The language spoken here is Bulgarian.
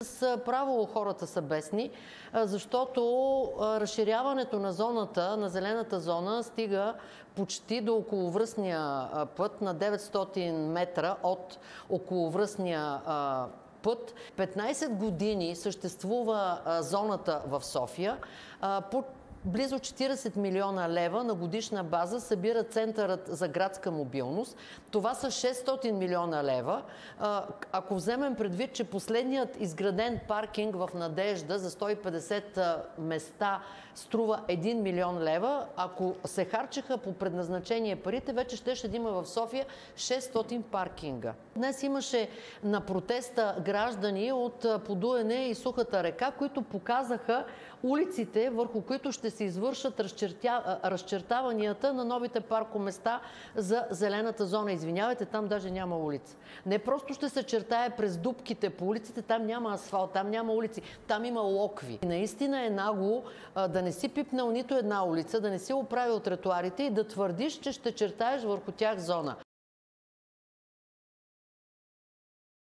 С право хората са бесни, защото разширяването на зоната, на зелената зона, стига почти до околовръстния път на 900 метра от околовръстния път. 15 години съществува зоната в София. По близо 40 милиона лева на годишна база събира Центърът за градска мобилност. Това са 600 милиона лева. Ако вземем предвид, че последният изграден паркинг в Надежда за 150 места струва 1 милион лева, ако се харчеха по предназначение парите, вече щеше да има в София 600 паркинга. Днес имаше на протеста граждани от Подуене и Сухата река, които показаха улиците, върху които ще се извършат разчертаванията на новите паркоместа за зелената зона. Извинявайте, там даже няма улица. Не просто ще се чертае през дупките по улиците, там няма асфалт, там няма улици, там има локви. И наистина е нагло да не си пипнал нито една улица, да не си оправил тротоарите и да твърдиш, че ще чертаеш върху тях зона.